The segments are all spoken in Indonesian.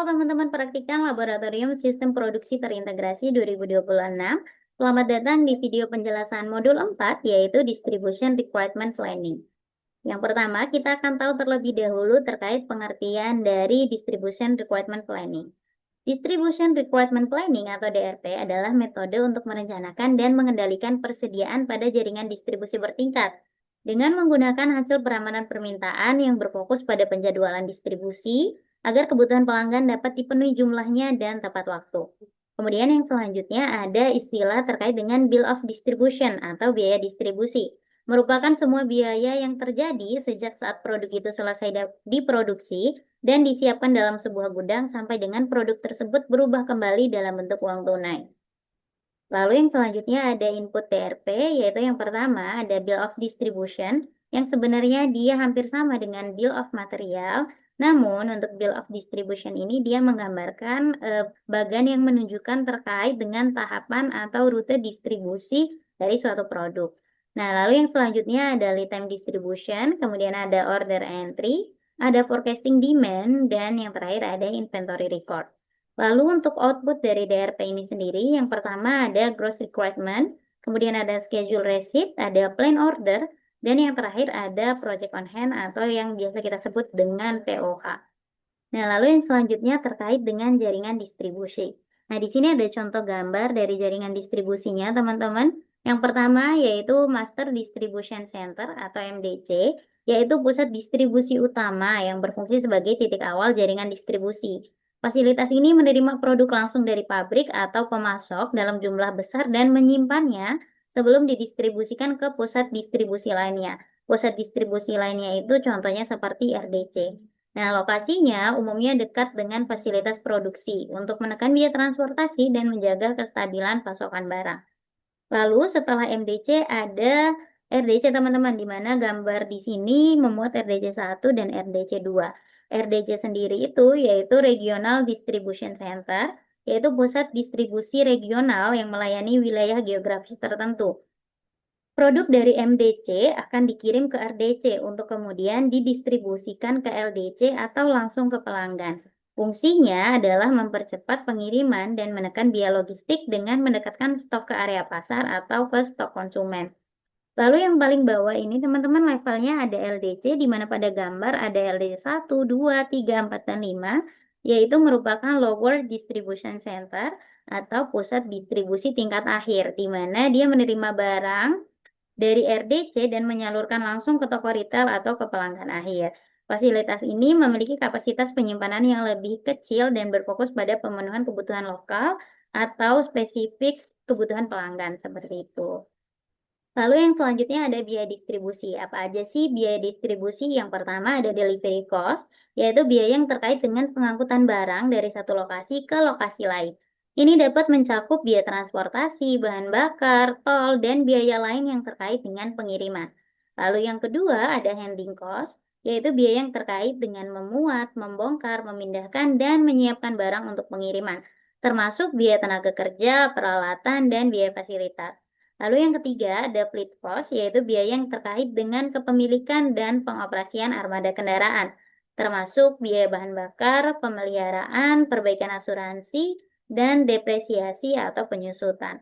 teman-teman praktikan Laboratorium Sistem Produksi Terintegrasi 2026. Selamat datang di video penjelasan modul 4, yaitu Distribution Requirement Planning. Yang pertama, kita akan tahu terlebih dahulu terkait pengertian dari Distribution Requirement Planning. Distribution Requirement Planning atau DRP adalah metode untuk merencanakan dan mengendalikan persediaan pada jaringan distribusi bertingkat dengan menggunakan hasil peramanan permintaan yang berfokus pada penjadwalan distribusi agar kebutuhan pelanggan dapat dipenuhi jumlahnya dan tepat waktu. Kemudian yang selanjutnya ada istilah terkait dengan Bill of Distribution atau biaya distribusi. Merupakan semua biaya yang terjadi sejak saat produk itu selesai diproduksi dan disiapkan dalam sebuah gudang sampai dengan produk tersebut berubah kembali dalam bentuk uang tunai. Lalu yang selanjutnya ada input DRP, yaitu yang pertama ada Bill of Distribution, yang sebenarnya dia hampir sama dengan Bill of Material, namun untuk Bill of Distribution ini dia menggambarkan bagan yang menunjukkan terkait dengan tahapan atau rute distribusi dari suatu produk. Nah, lalu yang selanjutnya ada lead time distribution, kemudian ada order entry, ada forecasting demand, dan yang terakhir ada inventory record. Lalu untuk output dari DRP ini sendiri, yang pertama ada gross requirement, kemudian ada schedule receipt, ada plan order, dan yang terakhir ada project on hand atau yang biasa kita sebut dengan POH. Nah, lalu yang selanjutnya terkait dengan jaringan distribusi. Nah, di sini ada contoh gambar dari jaringan distribusinya, teman-teman. Yang pertama yaitu Master Distribution Center atau MDC, yaitu pusat distribusi utama yang berfungsi sebagai titik awal jaringan distribusi. Fasilitas ini menerima produk langsung dari pabrik atau pemasok dalam jumlah besar dan menyimpannya sebelum didistribusikan ke pusat distribusi lainnya. Pusat distribusi lainnya itu contohnya seperti RDC. Nah, lokasinya umumnya dekat dengan fasilitas produksi untuk menekan biaya transportasi dan menjaga kestabilan pasokan barang. Lalu setelah MDC ada RDC teman-teman, di mana gambar di sini memuat RDC 1 dan RDC 2. RDC sendiri itu yaitu Regional Distribution Center, yaitu pusat distribusi regional yang melayani wilayah geografis tertentu. Produk dari MDC akan dikirim ke RDC untuk kemudian didistribusikan ke LDC atau langsung ke pelanggan. Fungsinya adalah mempercepat pengiriman dan menekan biaya logistik dengan mendekatkan stok ke area pasar atau ke stok konsumen. Lalu yang paling bawah ini teman-teman levelnya ada LDC, di mana pada gambar ada LDC 1, 2, 3, 4, dan 5, yaitu merupakan Lower Distribution Center atau pusat distribusi tingkat akhir, di mana dia menerima barang dari RDC dan menyalurkan langsung ke toko retail atau ke pelanggan akhir. Fasilitas ini memiliki kapasitas penyimpanan yang lebih kecil dan berfokus pada pemenuhan kebutuhan lokal atau spesifik kebutuhan pelanggan seperti itu. Lalu yang selanjutnya ada biaya distribusi. Apa aja sih biaya distribusi? Yang pertama ada delivery cost, yaitu biaya yang terkait dengan pengangkutan barang dari satu lokasi ke lokasi lain. Ini dapat mencakup biaya transportasi, bahan bakar, tol, dan biaya lain yang terkait dengan pengiriman. Lalu yang kedua ada handling cost, yaitu biaya yang terkait dengan memuat, membongkar, memindahkan, dan menyiapkan barang untuk pengiriman, termasuk biaya tenaga kerja, peralatan, dan biaya fasilitas. Lalu yang ketiga ada fleet cost, yaitu biaya yang terkait dengan kepemilikan dan pengoperasian armada kendaraan, termasuk biaya bahan bakar, pemeliharaan, perbaikan asuransi, dan depresiasi atau penyusutan.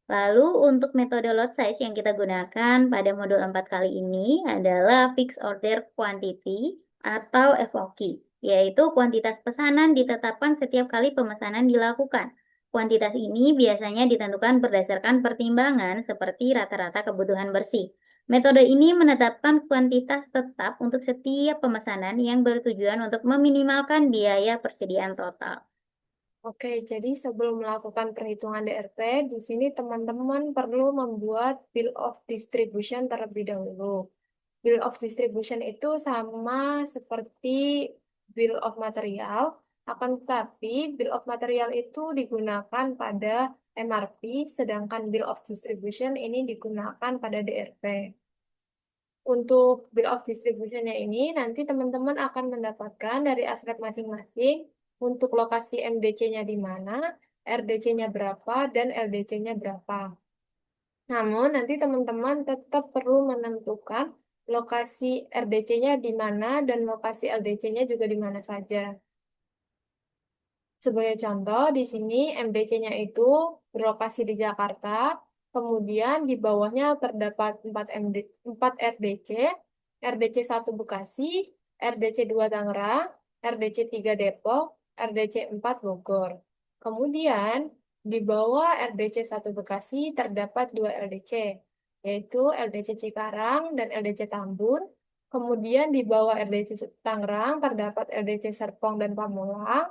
Lalu untuk metode lot size yang kita gunakan pada modul 4 kali ini adalah Fixed Order Quantity atau FOQ, yaitu kuantitas pesanan ditetapkan setiap kali pemesanan dilakukan. Kuantitas ini biasanya ditentukan berdasarkan pertimbangan seperti rata-rata kebutuhan bersih. Metode ini menetapkan kuantitas tetap untuk setiap pemesanan yang bertujuan untuk meminimalkan biaya persediaan total. Oke, jadi sebelum melakukan perhitungan DRP, di sini teman-teman perlu membuat Bill of Distribution terlebih dahulu. Bill of Distribution itu sama seperti Bill of Material, akan tetapi Bill of Material itu digunakan pada MRP, sedangkan Bill of Distribution ini digunakan pada DRP. Untuk Bill of Distribution-nya ini, nanti teman-teman akan mendapatkan dari aspek masing-masing untuk lokasi MDC-nya di mana, RDC-nya berapa, dan LDC-nya berapa. Namun, nanti teman-teman tetap perlu menentukan lokasi RDC-nya di mana dan lokasi LDC-nya juga di mana saja. Sebagai contoh, di sini MDC-nya itu berlokasi di Jakarta, kemudian di bawahnya terdapat 4 RDC, RDC 1 Bekasi, RDC 2 Tangerang, RDC 3 Depok, RDC 4 Bogor. Kemudian di bawah RDC 1 Bekasi terdapat 2 LDC, yaitu LDC Cikarang dan LDC Tambun. Kemudian di bawah RDC Tangerang terdapat LDC Serpong dan Pamulang.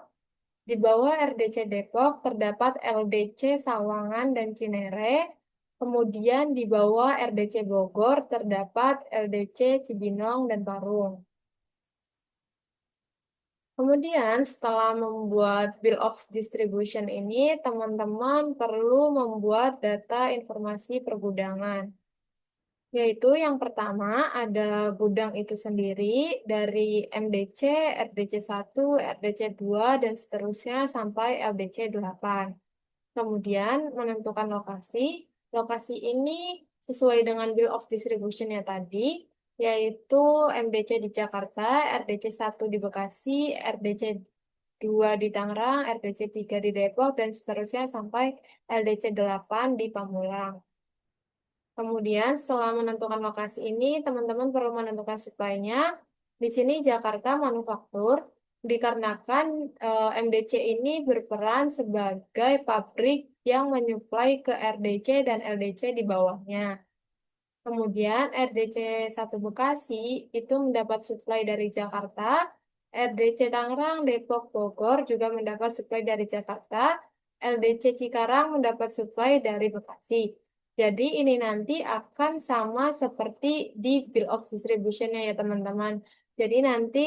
Di bawah RDC Depok terdapat LDC Sawangan dan Cinere. Kemudian di bawah RDC Bogor terdapat LDC Cibinong dan Parung. Kemudian setelah membuat Bill of Distribution ini, teman-teman perlu membuat data informasi pergudangan. Yaitu yang pertama ada gudang itu sendiri dari MDC, RDC 1, RDC 2, dan seterusnya sampai LDC 8. Kemudian menentukan lokasi. Lokasi ini sesuai dengan Bill of Distribution-nya tadi, yaitu MDC di Jakarta, RDC 1 di Bekasi, RDC 2 di Tangerang, RDC 3 di Depok, dan seterusnya sampai LDC 8 di Pamulang. Kemudian setelah menentukan lokasi ini, teman-teman perlu menentukan supply-nya. Di sini Jakarta Manufaktur, dikarenakan MDC ini berperan sebagai pabrik yang menyuplai ke RDC dan LDC di bawahnya. Kemudian RDC 1 Bekasi itu mendapat suplai dari Jakarta, RDC Tangerang, Depok, Bogor juga mendapat suplai dari Jakarta, LDC Cikarang mendapat suplai dari Bekasi. Jadi ini nanti akan sama seperti di Bill of Distribution-nya ya teman-teman. Jadi nanti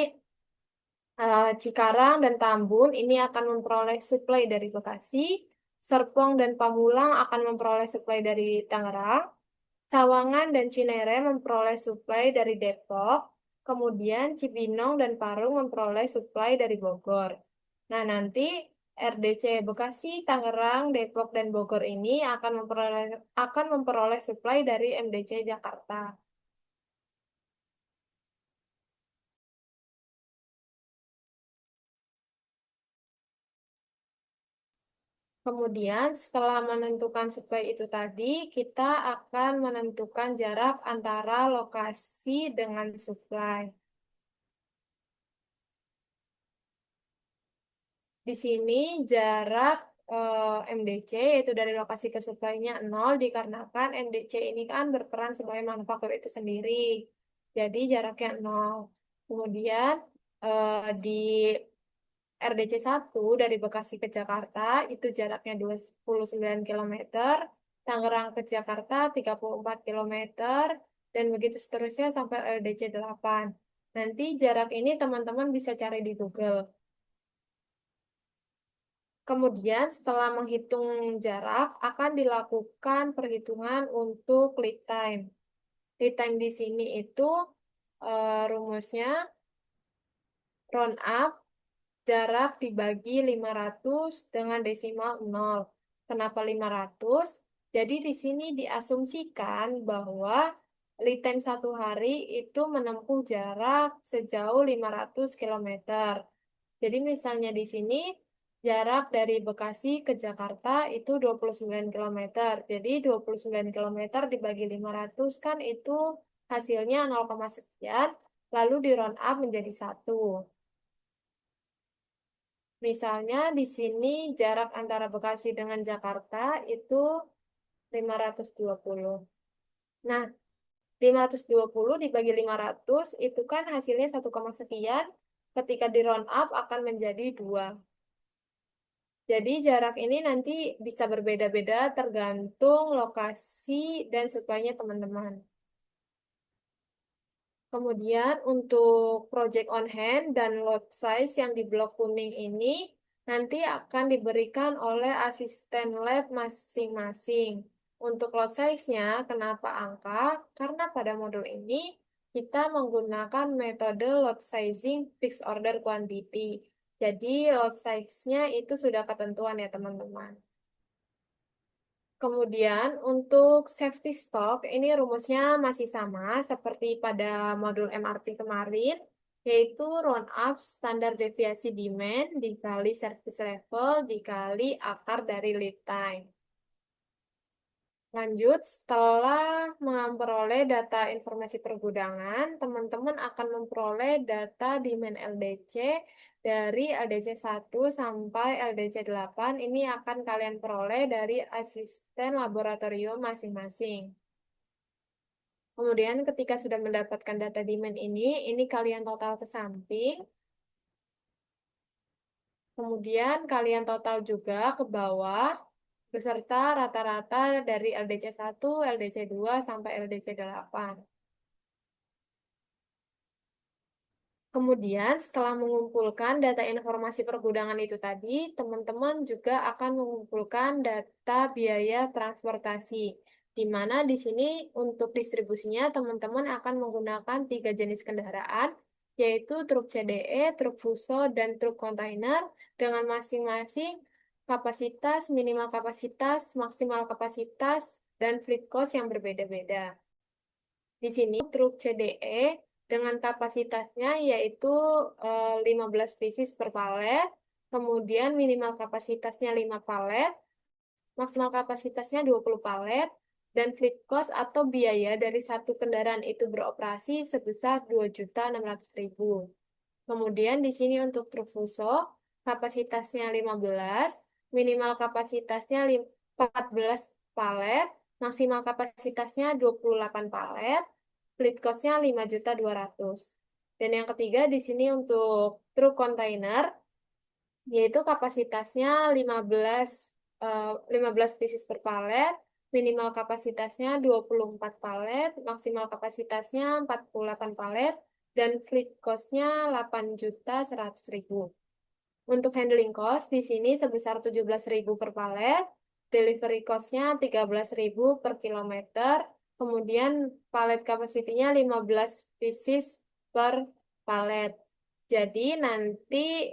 Cikarang dan Tambun ini akan memperoleh suplai dari Bekasi, Serpong dan Pamulang akan memperoleh suplai dari Tangerang, Sawangan dan Cinere memperoleh suplai dari Depok, kemudian Cibinong dan Parung memperoleh suplai dari Bogor. Nah, nanti RDC Bekasi, Tangerang, Depok, dan Bogor ini akan memperoleh suplai dari MDC Jakarta. Kemudian setelah menentukan suplai itu tadi, kita akan menentukan jarak antara lokasi dengan suplai. Di sini jarak MDC yaitu dari lokasi ke supply-nya 0 dikarenakan MDC ini kan berperan sebagai manufaktur itu sendiri. Jadi jaraknya 0. Kemudian di RDC 1 dari Bekasi ke Jakarta itu jaraknya 29 kilometer, Tangerang ke Jakarta 34 kilometer, dan begitu seterusnya sampai LDC 8. Nanti jarak ini teman-teman bisa cari di Google. Kemudian setelah menghitung jarak akan dilakukan perhitungan untuk lead time. Lead time di sini itu rumusnya round up jarak dibagi 500 dengan desimal 0. Kenapa 500? Jadi di sini diasumsikan bahwa lead time 1 hari itu menempuh jarak sejauh 500 kilometer. Jadi misalnya di sini jarak dari Bekasi ke Jakarta itu 29 kilometer. Jadi 29 kilometer dibagi 500 kan itu hasilnya 0, sekian, lalu di round up menjadi 1. Misalnya di sini jarak antara Bekasi dengan Jakarta itu 520. Nah, 520 dibagi 500 itu kan hasilnya 1, sekian. Ketika di round up akan menjadi 2. Jadi jarak ini nanti bisa berbeda-beda tergantung lokasi dan suplainya teman-teman. Kemudian untuk project on hand dan lot size yang di blok kuning ini nanti akan diberikan oleh asisten lab masing-masing. Untuk lot size-nya, kenapa angka? Karena pada modul ini kita menggunakan metode lot sizing fixed order quantity. Jadi lot size-nya itu sudah ketentuan ya teman-teman. Kemudian untuk safety stock ini rumusnya masih sama seperti pada modul MRP kemarin, yaitu round up standar deviasi demand dikali service level dikali akar dari lead time. Lanjut, setelah memperoleh data informasi pergudangan, teman-teman akan memperoleh data demand LDC dari LDC 1 sampai LDC 8. Ini akan kalian peroleh dari asisten laboratorium masing-masing. Kemudian ketika sudah mendapatkan data demand ini kalian total ke samping. Kemudian kalian total juga ke bawah beserta rata-rata dari LDC 1, LDC 2, sampai LDC 8. Kemudian setelah mengumpulkan data informasi pergudangan itu tadi, teman-teman juga akan mengumpulkan data biaya transportasi, di mana di sini untuk distribusinya teman-teman akan menggunakan 3 jenis kendaraan, yaitu truk CDE, truk Fuso, dan truk kontainer dengan masing-masing kapasitas, minimal kapasitas, maksimal kapasitas, dan fleet cost yang berbeda-beda. Di sini truk CDE dengan kapasitasnya yaitu 15 pieces per palet, kemudian minimal kapasitasnya 5 palet, maksimal kapasitasnya 20 palet, dan fleet cost atau biaya dari satu kendaraan itu beroperasi sebesar 2.600.000. Kemudian di sini untuk truk Fuso, kapasitasnya 15, minimal kapasitasnya 14 palet, maksimal kapasitasnya 28 palet, fleet cost-nya 5.200.000. Dan yang ketiga di sini untuk truk kontainer, yaitu kapasitasnya 15 pieces per palet, minimal kapasitasnya 24 palet, maksimal kapasitasnya 48 palet, dan fleet cost-nya 8.100.000. Untuk handling cost di sini sebesar 17.000 per palet, delivery cost-nya 13.000 per kilometer, kemudian palet capacity-nya 15 pieces per palet. Jadi nanti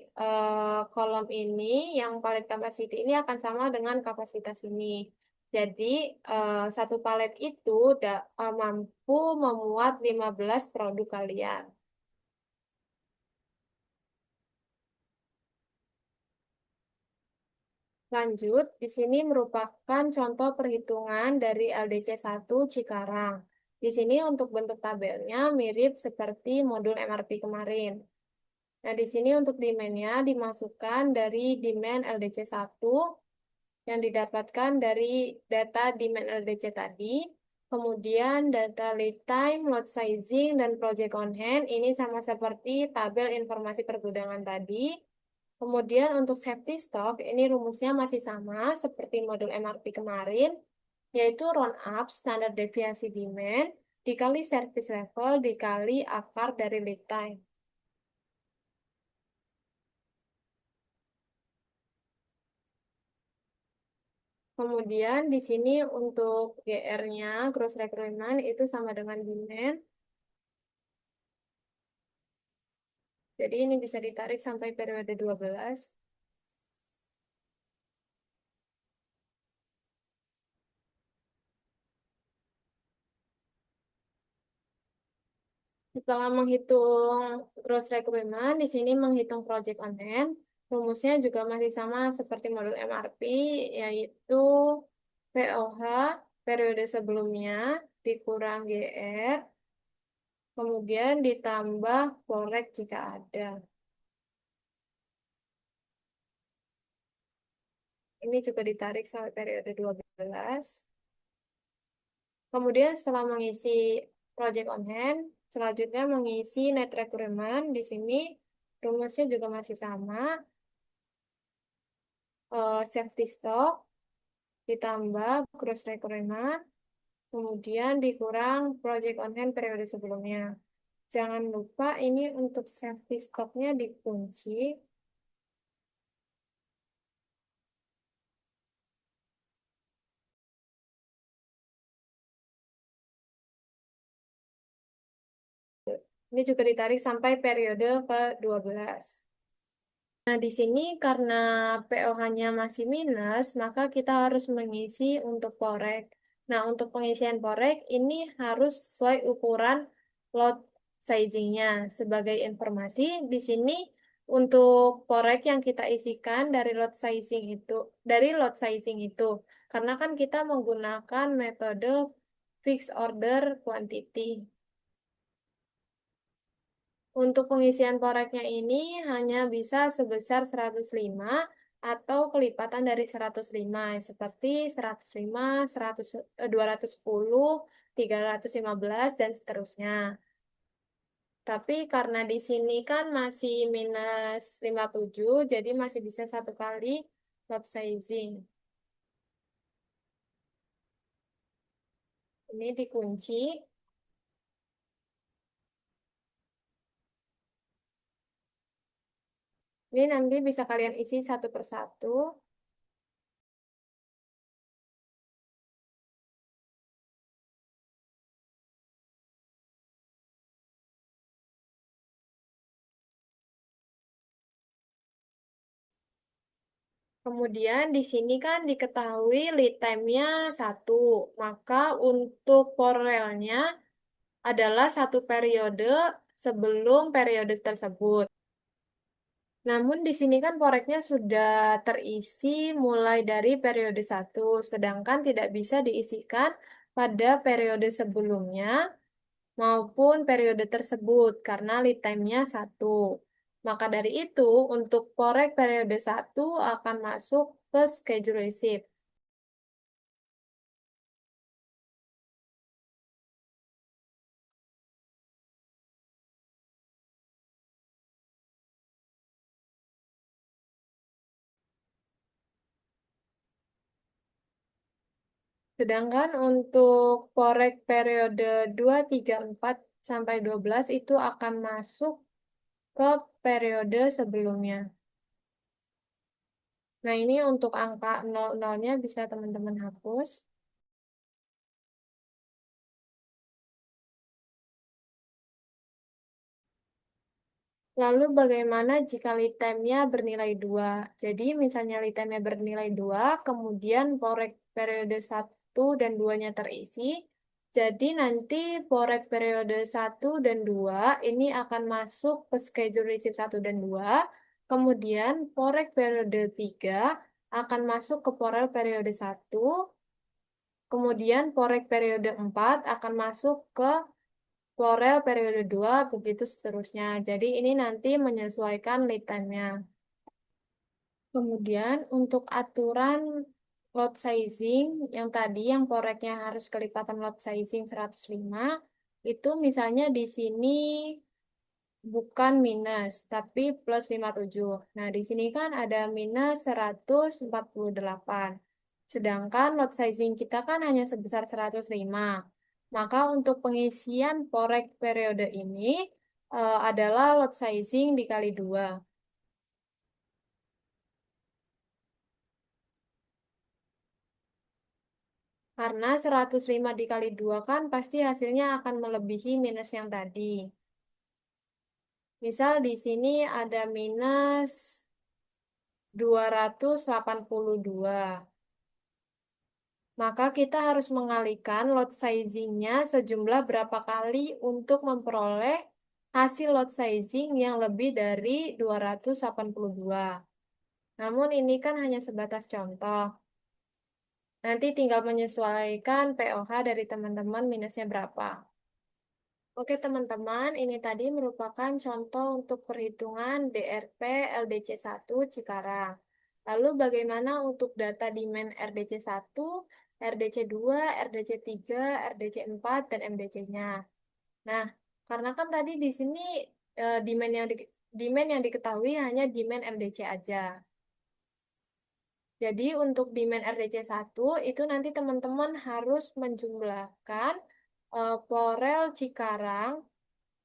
kolom ini yang palet capacity ini akan sama dengan kapasitas ini. Jadi satu palet itu mampu memuat 15 produk kalian. Lanjut, di sini merupakan contoh perhitungan dari LDC 1 Cikarang. Di sini untuk bentuk tabelnya mirip seperti modul MRP kemarin. Nah, di sini untuk demand-nya dimasukkan dari demand LDC 1 yang didapatkan dari data demand LDC tadi. Kemudian data lead time, load sizing, dan project on hand ini sama seperti tabel informasi pergudangan tadi. Kemudian untuk safety stock, ini rumusnya masih sama seperti modul MRP kemarin, yaitu round up standar deviasi demand dikali service level dikali akar dari lead time. Kemudian di sini untuk GR-nya, gross recruitment, itu sama dengan demand. Jadi ini bisa ditarik sampai periode 12. Setelah menghitung gross recruitment, di sini menghitung project on hand, rumusnya juga masih sama seperti modul MRP, yaitu POH periode sebelumnya dikurang GR, kemudian ditambah forex jika ada. Ini juga ditarik sampai periode 12. Kemudian setelah mengisi project on hand, selanjutnya mengisi net requirement. Di sini rumusnya juga masih sama. Safety stock ditambah gross requirement, kemudian dikurang project on hand periode sebelumnya. Jangan lupa ini untuk safety stocknya dikunci. Ini juga ditarik sampai periode ke-12. Nah, di sini karena POH-nya masih minus, maka kita harus mengisi untuk forex. Nah, untuk pengisian forex ini harus sesuai ukuran lot sizingnya. Sebagai informasi, di sini untuk korek yang kita isikan dari lot sizing itu, karena kan kita menggunakan metode fixed order quantity. Untuk pengisian koreknya ini hanya bisa sebesar 105 atau kelipatan dari 105, seperti 105, 100, 210, 315, dan seterusnya. Tapi karena di sini kan masih minus 57, jadi masih bisa satu kali lot sizing. Ini dikunci. Ini nanti bisa kalian isi satu persatu. Kemudian di sini kan diketahui lead time-nya 1, maka untuk porelnya adalah satu periode sebelum periode tersebut. Namun di sini kan poreknya sudah terisi mulai dari periode 1, sedangkan tidak bisa diisikan pada periode sebelumnya maupun periode tersebut karena lead time-nya 1. Maka dari itu, untuk korek periode 1 akan masuk ke schedule receipt. Sedangkan untuk korek periode 2, 3, 4, sampai 12 itu akan masuk ke periode sebelumnya. Nah, ini untuk angka 00-nya bisa teman-teman hapus. Lalu bagaimana jika lead time-nya bernilai 2? Jadi misalnya lead time-nya bernilai 2, kemudian korek periode 1 dan 2-nya terisi. Jadi nanti korek periode 1 dan 2 ini akan masuk ke schedule receipt 1 dan 2. Kemudian korek periode 3 akan masuk ke porel periode 1. Kemudian korek periode 4 akan masuk ke Florel periode 2, begitu seterusnya. Jadi ini nanti menyesuaikan lead time-nya. Kemudian untuk aturan lot sizing, yang tadi yang koreknya harus kelipatan lot sizing 105, itu misalnya di sini bukan minus, tapi plus 57. Nah, di sini kan ada minus 148. Sedangkan lot sizing kita kan hanya sebesar 105. Maka untuk pengisian korek periode ini adalah lot sizing dikali 2. Karena 105 dikali 2 kan pasti hasilnya akan melebihi minus yang tadi. Misal di sini ada minus 282. Maka kita harus mengalihkan lot sizing-nya sejumlah berapa kali untuk memperoleh hasil lot sizing yang lebih dari 282. Namun ini kan hanya sebatas contoh. Nanti tinggal menyesuaikan POH dari teman-teman minusnya berapa. Oke teman-teman, ini tadi merupakan contoh untuk perhitungan DRP LDC1 Cikarang. Lalu bagaimana untuk data demand RDC1, RDC2, RDC3, RDC4, dan MDC-nya? Nah, karena kan tadi di sini demand yang diketahui hanya demand MDC aja. Jadi untuk demand RDC1 itu nanti teman-teman harus menjumlahkan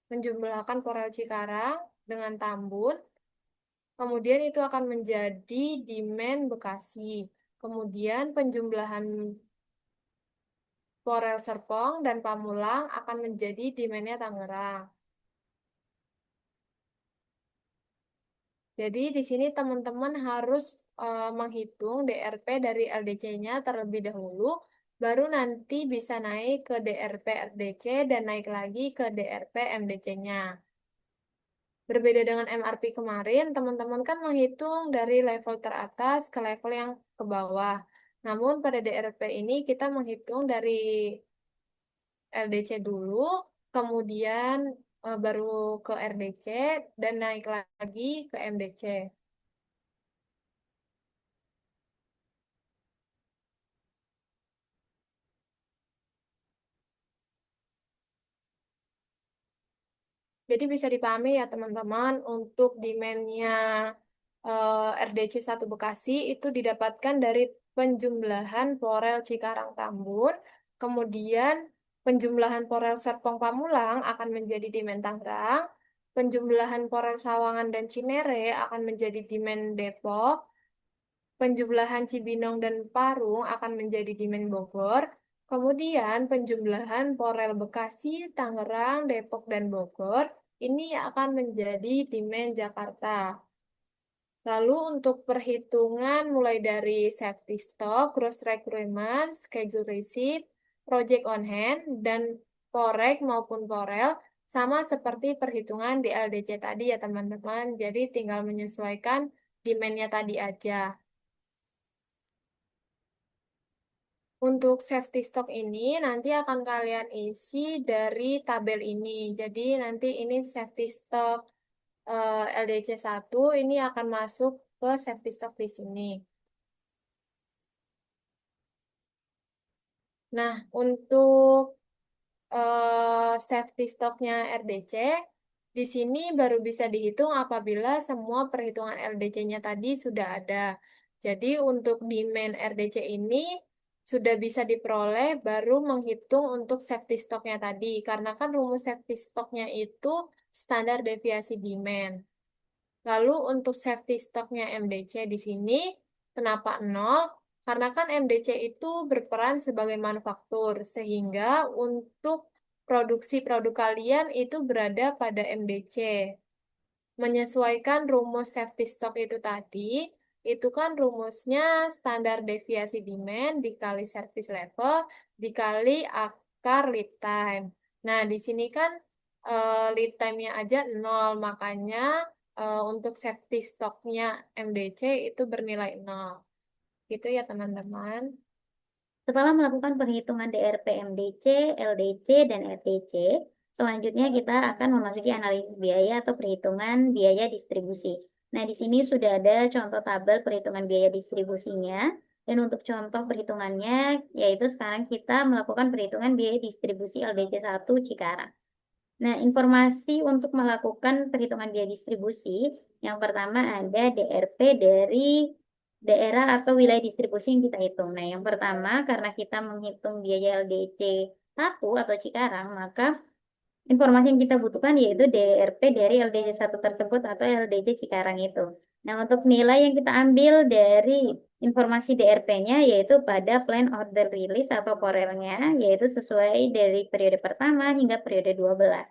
menjumlahkan Porel Cikarang dengan Tambun, kemudian itu akan menjadi demand Bekasi. Kemudian penjumlahan Porel Serpong dan Pamulang akan menjadi demandnya Tangerang. Jadi di sini teman-teman harus menghitung DRP dari LDC-nya terlebih dahulu, baru nanti bisa naik ke DRP RDC dan naik lagi ke DRP MDC-nya. Berbeda dengan MRP kemarin, teman-teman kan menghitung dari level teratas ke level yang ke bawah. Namun pada DRP ini kita menghitung dari LDC dulu, kemudian baru ke RDC dan naik lagi ke MDC. Jadi bisa dipahami ya teman-teman, untuk demand-nya RDC 1 Bekasi itu didapatkan dari penjumlahan Porel Cikarang Tambun, kemudian penjumlahan Porel Serpong Pamulang akan menjadi demand Tangerang, penjumlahan Porel Sawangan dan Cinere akan menjadi demand Depok, penjumlahan Cibinong dan Parung akan menjadi demand Bogor, kemudian penjumlahan Porel Bekasi, Tangerang, Depok, dan Bogor ini akan menjadi demand Jakarta. Lalu untuk perhitungan mulai dari safety stock, gross requirement, schedule receipt, project on hand, dan porek maupun porel, sama seperti perhitungan di LDC tadi ya teman-teman. Jadi tinggal menyesuaikan demand-nya tadi aja. Untuk safety stock ini nanti akan kalian isi dari tabel ini. Jadi nanti ini safety stock LDC 1 ini akan masuk ke safety stock di sini. Nah, untuk safety stocknya RDC, di sini baru bisa dihitung apabila semua perhitungan LDC-nya tadi sudah ada. Jadi untuk demand RDC ini sudah bisa diperoleh baru menghitung untuk safety stocknya tadi. Karena kan rumus safety stocknya itu standar deviasi demand. Lalu untuk safety stocknya MDC di sini, kenapa 0? Karena kan MDC itu berperan sebagai manufaktur, sehingga untuk produksi produk kalian itu berada pada MDC. Menyesuaikan rumus safety stock itu tadi, itu kan rumusnya standar deviasi demand dikali service level dikali akar lead time. Nah, di sini kan lead time-nya aja 0, makanya untuk safety stock-nya MDC itu bernilai 0. Gitu ya, teman-teman. Setelah melakukan perhitungan DRP MDC, LDC, dan RDC, selanjutnya kita akan memasuki analisis biaya atau perhitungan biaya distribusi. Nah, di sini sudah ada contoh tabel perhitungan biaya distribusinya. Dan untuk contoh perhitungannya, yaitu sekarang kita melakukan perhitungan biaya distribusi LDC 1 Cikarang. Nah, informasi untuk melakukan perhitungan biaya distribusi, yang pertama ada DRP dari daerah atau wilayah distribusi yang kita hitung. Nah, yang pertama karena kita menghitung biaya LDC 1 atau Cikarang, maka informasi yang kita butuhkan yaitu DRP dari LDC 1 tersebut atau LDC Cikarang itu. Nah, untuk nilai yang kita ambil dari informasi DRP-nya yaitu pada plan order release atau porelnya, yaitu sesuai dari periode pertama hingga periode 12.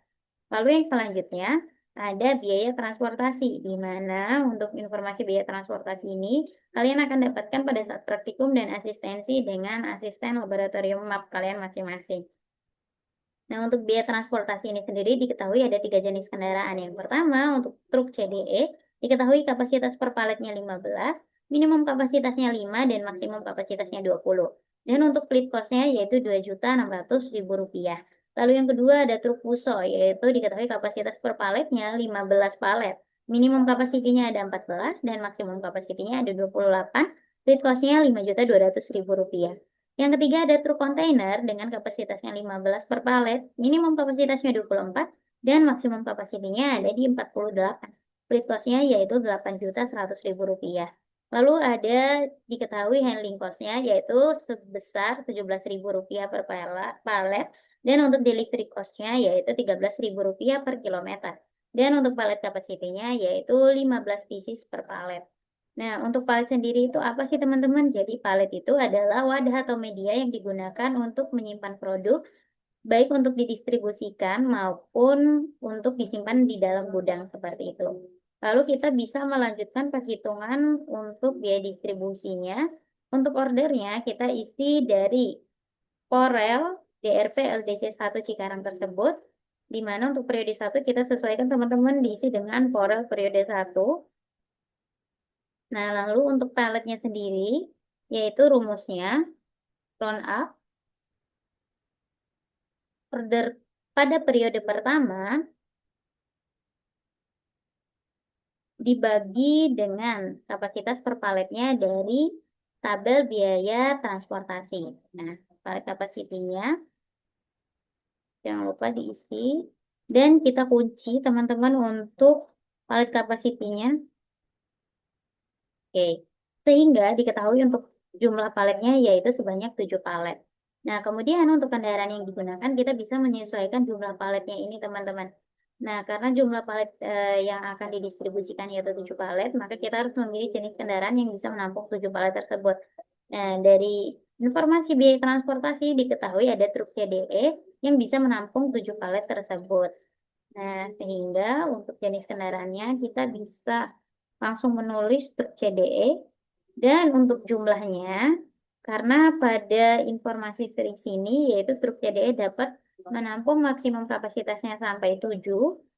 Lalu yang selanjutnya ada biaya transportasi, di mana untuk informasi biaya transportasi ini kalian akan dapatkan pada saat praktikum dan asistensi dengan asisten laboratorium lab kalian masing-masing. Nah, untuk biaya transportasi ini sendiri diketahui ada 3 jenis kendaraan. Yang pertama, untuk truk CDE, diketahui kapasitas per paletnya 15, minimum kapasitasnya 5, dan maksimum kapasitasnya 20. Dan untuk fleet cost-nya yaitu Rp2.600.000. Lalu yang kedua ada truk Fuso, yaitu diketahui kapasitas per paletnya 15 palet. Minimum kapasitinya ada 14, dan maksimum kapasitinya ada 28. Fleet cost-nya Rp5.200.000. Yang ketiga ada truk kontainer dengan kapasitasnya 15 per palet, minimum kapasitasnya 24, dan maksimum kapasitinya ada di 48. Fleet cost-nya yaitu Rp8.100.000. Lalu ada diketahui handling cost-nya yaitu sebesar Rp17.000 per palet, dan untuk delivery cost-nya yaitu Rp13.000 per kilometer. Dan untuk palet kapasitinya yaitu 15 pieces per palet. Nah, untuk palet sendiri itu apa sih teman-teman? Jadi palet itu adalah wadah atau media yang digunakan untuk menyimpan produk, baik untuk didistribusikan maupun untuk disimpan di dalam gudang seperti itu. Lalu kita bisa melanjutkan perhitungan untuk biaya distribusinya. Untuk ordernya kita isi dari Porel DRP LDC 1 Cikarang tersebut, di mana untuk periode 1 kita sesuaikan teman-teman diisi dengan Porel periode 1. Nah, lalu untuk paletnya sendiri, yaitu rumusnya, round up, order pada periode pertama, dibagi dengan kapasitas per paletnya dari tabel biaya transportasi. Nah, palet kapasitinya jangan lupa diisi. Dan kita kunci teman-teman untuk palet kapasitinya. Oke, sehingga diketahui untuk jumlah paletnya yaitu sebanyak 7 palet. Nah, kemudian untuk kendaraan yang digunakan kita bisa menyesuaikan jumlah paletnya ini teman-teman. Nah, karena jumlah palet yang akan didistribusikan yaitu 7 palet, maka kita harus memilih jenis kendaraan yang bisa menampung 7 palet tersebut. Nah, dari informasi biaya transportasi diketahui ada truk CDE yang bisa menampung 7 palet tersebut. Nah, sehingga untuk jenis kendaraannya kita bisa langsung menulis truk CDE dan untuk jumlahnya karena pada informasi di sini yaitu truk CDE dapat menampung maksimum kapasitasnya sampai 7.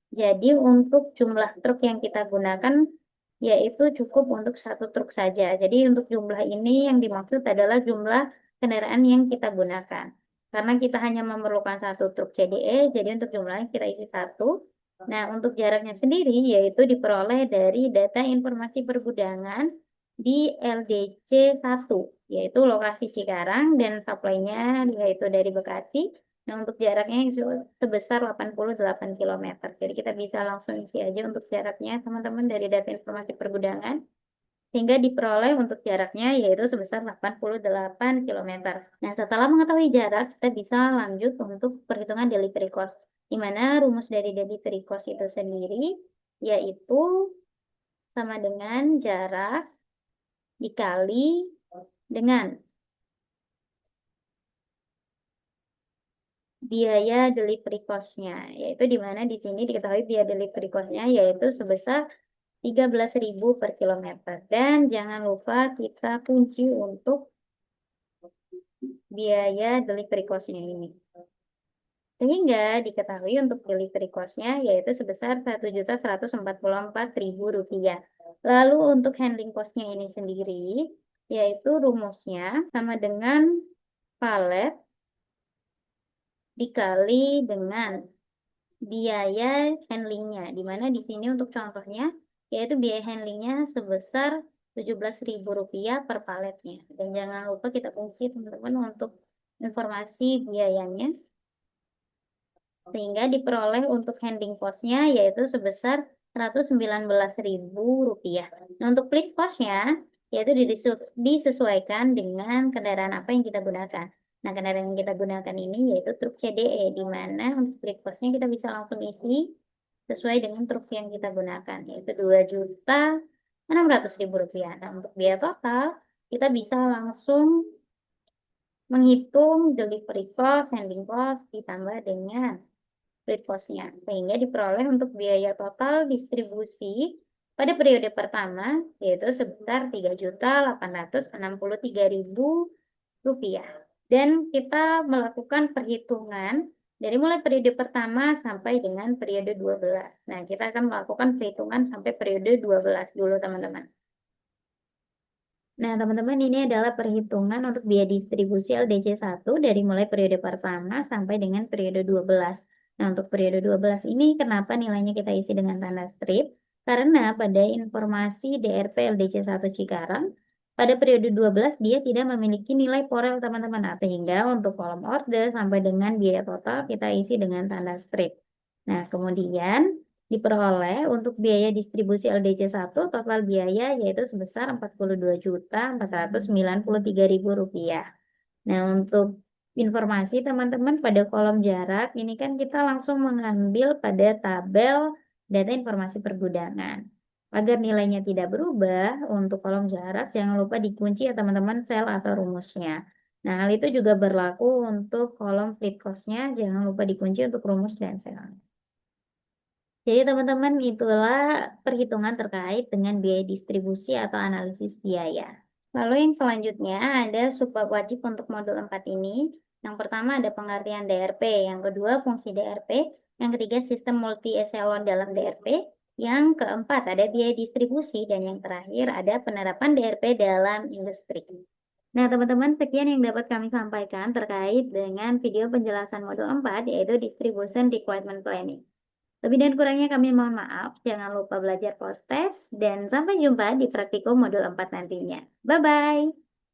Jadi untuk jumlah truk yang kita gunakan yaitu cukup untuk 1 truk saja. Jadi untuk jumlah ini yang dimaksud adalah jumlah kendaraan yang kita gunakan. Karena kita hanya memerlukan 1 truk CDE, jadi untuk jumlahnya kita isi 1. Nah, untuk jaraknya sendiri yaitu diperoleh dari data informasi pergudangan di LDC 1, yaitu lokasi Cikarang dan supply-nya yaitu dari Bekasi. Nah, untuk jaraknya sebesar 88 km. Jadi kita bisa langsung isi aja untuk jaraknya teman-teman dari data informasi pergudangan. Sehingga diperoleh untuk jaraknya yaitu sebesar 88 km. Nah, setelah mengetahui jarak, kita bisa lanjut untuk perhitungan delivery cost. Di mana rumus dari delivery cost itu sendiri yaitu sama dengan jarak dikali dengan biaya delivery cost-nya, yaitu di mana di sini diketahui biaya delivery cost-nya yaitu sebesar 13.000 per kilometer. Dan jangan lupa kita kunci untuk biaya delivery cost-nya ini. Sehingga diketahui untuk delivery cost-nya yaitu sebesar Rp1.144.000. Lalu untuk handling cost-nya ini sendiri, yaitu rumusnya sama dengan palet dikali dengan biaya handlingnya. Dimana di sini untuk contohnya, yaitu biaya handlingnya sebesar Rp17.000 per paletnya. Dan jangan lupa kita kunci teman-teman untuk informasi biayanya. Sehingga diperoleh untuk handling cost-nya yaitu sebesar Rp119.000. Nah, untuk fleet cost-nya yaitu disesuaikan dengan kendaraan apa yang kita gunakan. Nah, kendaraan yang kita gunakan ini yaitu truk CDE, di mana untuk fleet cost-nya kita bisa langsung isi sesuai dengan truk yang kita gunakan, yaitu Rp2.600.000. Nah, untuk biaya total, kita bisa langsung menghitung delivery cost, handling cost, ditambah dengan fleet cost-nya, sehingga diperoleh untuk biaya total distribusi pada periode pertama yaitu sebesar Rp3.863.000. Dan kita melakukan perhitungan dari mulai periode pertama sampai dengan periode 12. Nah, kita akan melakukan perhitungan sampai periode 12 dulu teman-teman. Nah, teman-teman, ini adalah perhitungan untuk biaya distribusi LDC 1 dari mulai periode pertama sampai dengan periode 12. Nah, untuk periode 12 ini kenapa nilainya kita isi dengan tanda strip? Karena pada informasi DRP LDC 1 Cikarang, pada periode 12 dia tidak memiliki nilai porel teman-teman. Nah, sehingga untuk kolom order sampai dengan biaya total kita isi dengan tanda strip. Nah, kemudian diperoleh untuk biaya distribusi LDC 1 total biaya yaitu sebesar Rp42.493.000. Nah, untuk informasi teman-teman pada kolom jarak ini kan kita langsung mengambil pada tabel data informasi pergudangan. Agar nilainya tidak berubah untuk kolom jarak jangan lupa dikunci ya teman-teman sel atau rumusnya. Nah, hal itu juga berlaku untuk kolom fleet cost-nya, jangan lupa dikunci untuk rumus dan selnya. Jadi teman-teman itulah perhitungan terkait dengan biaya distribusi atau analisis biaya. Lalu yang selanjutnya ada subbab wajib untuk modul 4 ini. Yang pertama ada pengertian DRP, yang kedua fungsi DRP, yang ketiga sistem multi eselon dalam DRP, yang keempat ada biaya distribusi, dan yang terakhir ada penerapan DRP dalam industri. Nah, teman-teman, sekian yang dapat kami sampaikan terkait dengan video penjelasan modul 4, yaitu Distribution Requirement Planning. Lebih dan kurangnya kami mohon maaf, jangan lupa belajar post-test, dan sampai jumpa di praktikum modul 4 nantinya. Bye-bye!